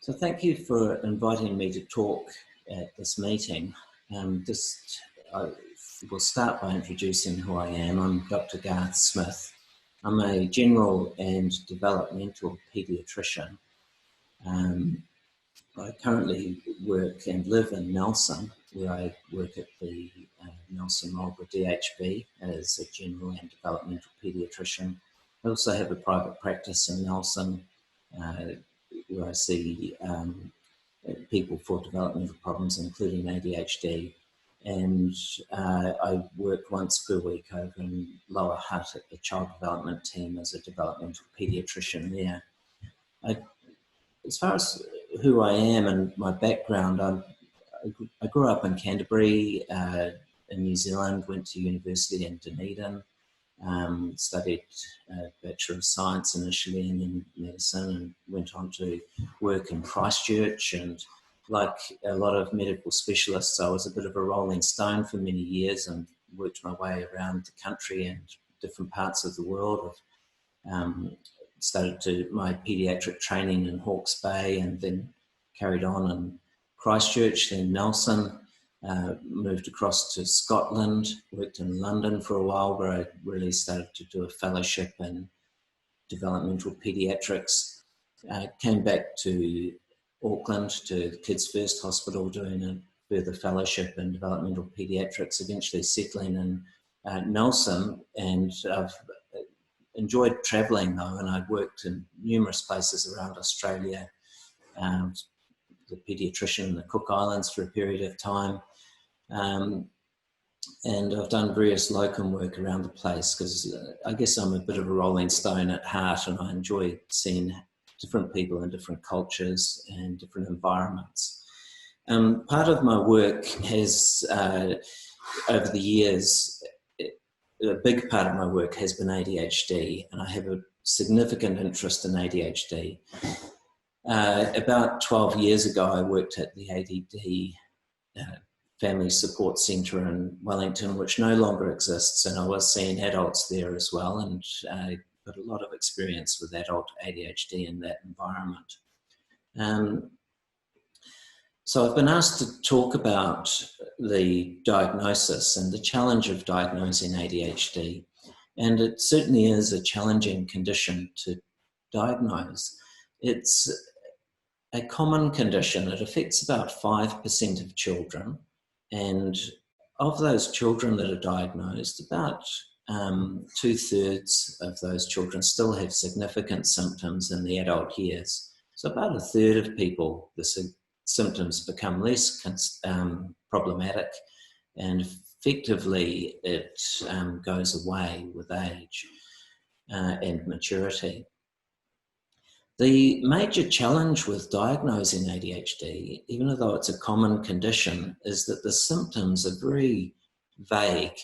So thank you for inviting me to talk at this meeting. I will start by introducing who I am. I'm Dr. Garth Smith. I'm a general and developmental paediatrician. I currently work and live in Nelson, where I work at the Nelson Marlborough DHB as a general and developmental paediatrician. I also have a private practice in Nelson, where I see people for developmental problems, including ADHD. And I work once per week over in Lower Hutt at the child development team as a developmental paediatrician there. As far as who I am and my background, I grew up in Canterbury in New Zealand, went to university in Dunedin, studied Bachelor of Science initially and then medicine, and went on to work in Christchurch. And like a lot of medical specialists, I was a bit of a rolling stone for many years and worked my way around the country and different parts of the world. I've started my paediatric training in Hawke's Bay and then carried on in Christchurch, then Nelson. Moved across to Scotland, worked in London for a while, where I really started to do a fellowship in developmental paediatrics. Came back to Auckland to the Kids First Hospital, doing a further fellowship in developmental paediatrics, eventually settling in Nelson. And I've enjoyed travelling though, and I've worked in numerous places around Australia. The paediatrician in the Cook Islands for a period of time. And I've done various locum work around the place because I guess I'm a bit of a rolling stone at heart, and I enjoy seeing different people in different cultures and different environments. Part of my work has, over the years, a big part of my work has been ADHD, and I have a significant interest in ADHD. About 12 years ago, I worked at the ADD Family Support Centre in Wellington, which no longer exists, and I was seeing adults there as well, and I got a lot of experience with adult ADHD in that environment. So I've been asked to talk about the diagnosis and the challenge of diagnosing ADHD, and it certainly is a challenging condition to diagnose. It's a common condition. It affects about 5% of children, and of those children that are diagnosed, about 2/3 of those children still have significant symptoms in the adult years. So about 1/3 of people, the symptoms become less problematic, and effectively it goes away with age and maturity. The major challenge with diagnosing ADHD, even though it's a common condition, is that the symptoms are very vague.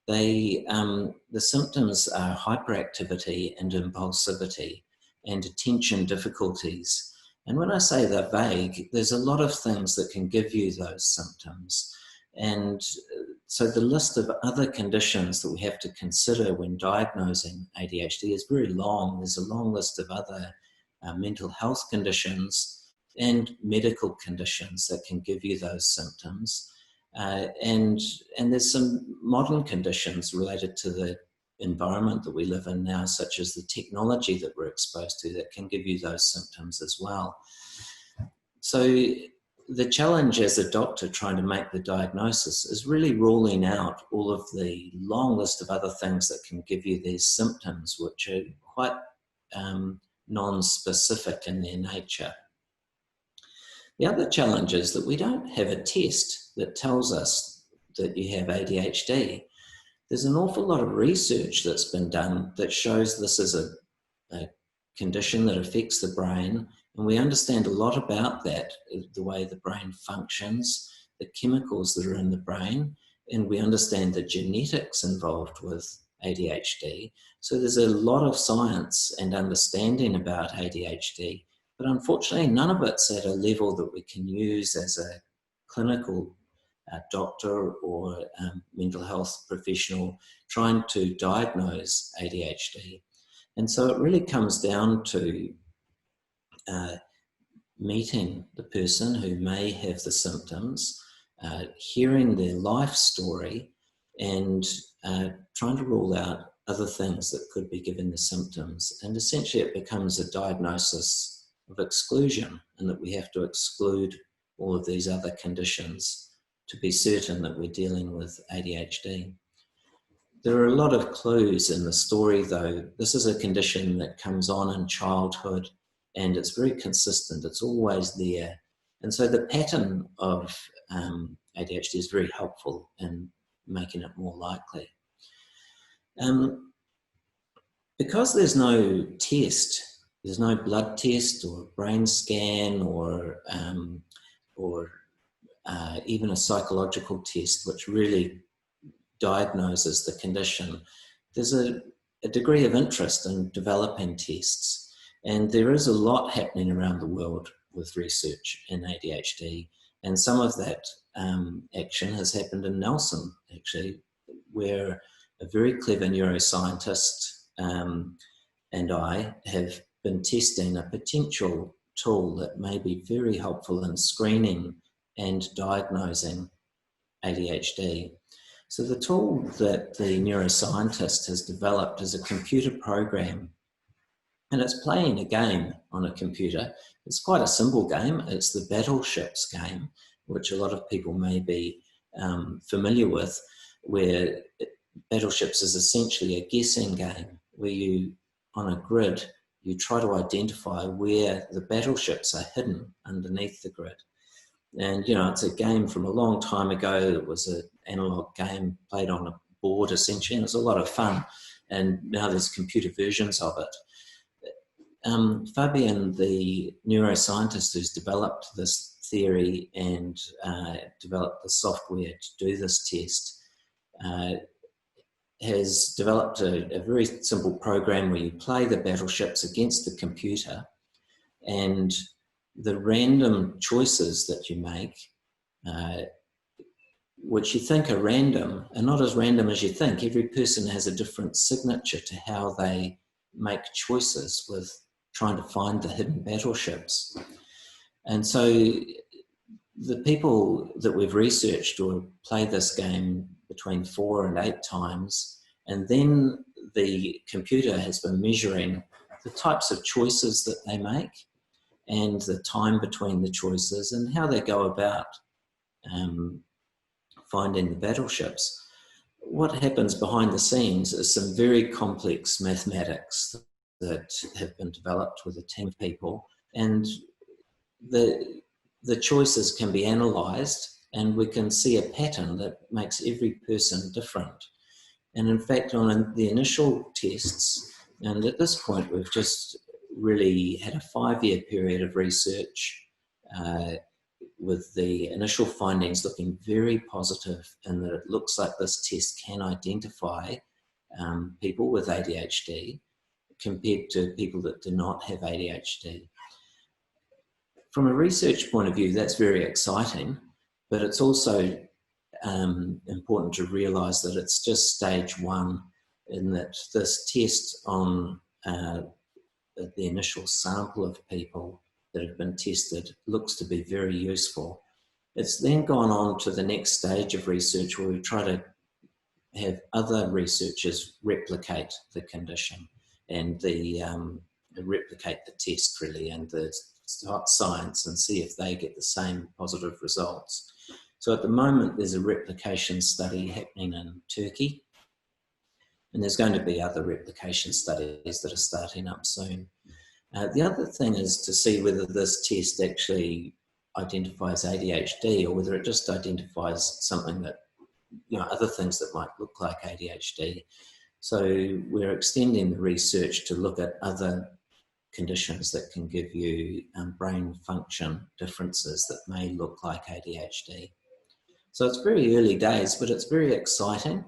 The symptoms are hyperactivity and impulsivity and attention difficulties. And when I say they're vague, there's a lot of things that can give you those symptoms. And so the list of other conditions that we have to consider when diagnosing ADHD is very long. There's a long list of other mental health conditions and medical conditions that can give you those symptoms. And there's some modern conditions related to the environment that we live in now, such as the technology that we're exposed to, that can give you those symptoms as well. So the challenge as a doctor trying to make the diagnosis is really ruling out all of the long list of other things that can give you these symptoms, which are quite non-specific in their nature. The other challenge is that we don't have a test that tells us that you have ADHD. There's an awful lot of research that's been done that shows this is a condition that affects the brain, and we understand a lot about that, the way the brain functions, the chemicals that are in the brain, and we understand the genetics involved with ADHD. So there's a lot of science and understanding about ADHD, but unfortunately none of it's at a level that we can use as a clinical doctor or mental health professional trying to diagnose ADHD. And so it really comes down to meeting the person who may have the symptoms, hearing their life story, and trying to rule out other things that could be giving the symptoms. And essentially it becomes a diagnosis of exclusion, and that we have to exclude all of these other conditions to be certain that we're dealing with ADHD. There are a lot of clues in the story, though. This is a condition that comes on in childhood, and it's very consistent. It's always there. And so the pattern of ADHD is very helpful in making it more likely. Because there's no test, there's no blood test or brain scan or even a psychological test which really diagnoses the condition, there's a degree of interest in developing tests. And there is a lot happening around the world with research in ADHD. And some of that action has happened in Nelson, actually, where a very clever neuroscientist and I have been testing a potential tool that may be very helpful in screening and diagnosing ADHD. So the tool that the neuroscientist has developed is a computer program, and it's playing a game on a computer. It's quite a simple game. It's the Battleships game, which a lot of people may be familiar with, where Battleships is essentially a guessing game where you, on a grid, you try to identify where the battleships are hidden underneath the grid. And, you know, it's a game from a long time ago. It was an analog game played on a board, essentially, and it was a lot of fun. And now there's computer versions of it. Fabian, the neuroscientist who's developed this theory and developed the software to do this test, has developed a very simple program where you play the battleships against the computer, and the random choices that you make, which you think are random, are not as random as you think. Every person has a different signature to how they make choices with trying to find the hidden battleships. And so the people that we've researched will play this game between 4 and 8 times, and then the computer has been measuring the types of choices that they make and the time between the choices and how they go about finding the battleships. What happens behind the scenes is some very complex mathematics that have been developed with a team of people, and the choices can be analysed, and we can see a pattern that makes every person different. And in fact, on the initial tests, and at this point we've just really had a 5-year period of research with the initial findings looking very positive, in that it looks like this test can identify people with ADHD compared to people that do not have ADHD. From a research point of view, that's very exciting, but it's also important to realise that it's just stage 1, in that this test on the initial sample of people that have been tested looks to be very useful. It's then gone on to the next stage of research, where we try to have other researchers replicate the condition and replicate the test, really, and the science, and see if they get the same positive results. So at the moment there's a replication study happening in Turkey, and there's going to be other replication studies that are starting up soon. The other thing is to see whether this test actually identifies ADHD, or whether it just identifies something that, you know, other things that might look like ADHD. So we're extending the research to look at other conditions that can give you brain function differences that may look like ADHD. So it's very early days, but it's very exciting.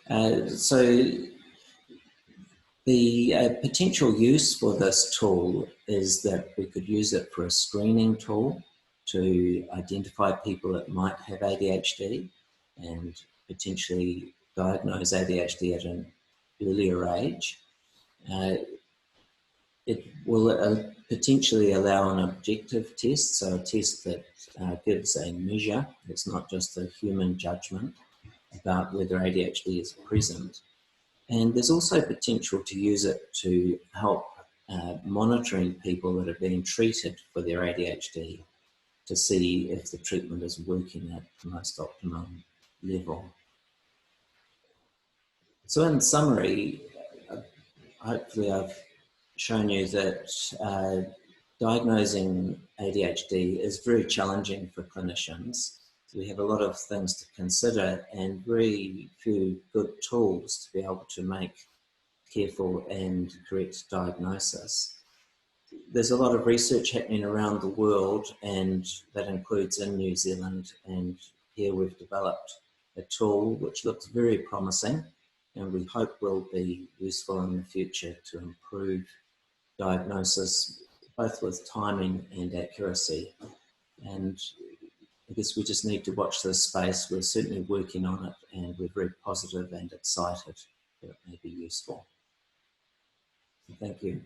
So the potential use for this tool is that we could use it for a screening tool to identify people that might have ADHD and potentially diagnose ADHD at an earlier age. It will potentially allow an objective test, so a test that gives a measure. It's not just a human judgment about whether ADHD is present. And there's also potential to use it to help monitoring people that are being treated for their ADHD to see if the treatment is working at the most optimum level. So in summary, hopefully I've shown you that diagnosing ADHD is very challenging for clinicians. We have a lot of things to consider and very few good tools to be able to make careful and correct diagnosis. There's a lot of research happening around the world, and that includes in New Zealand, and here we've developed a tool which looks very promising and we hope will be useful in the future to improve diagnosis, both with timing and accuracy. And I guess we just need to watch this space. We're certainly working on it and we're very positive and excited that it may be useful. Thank you.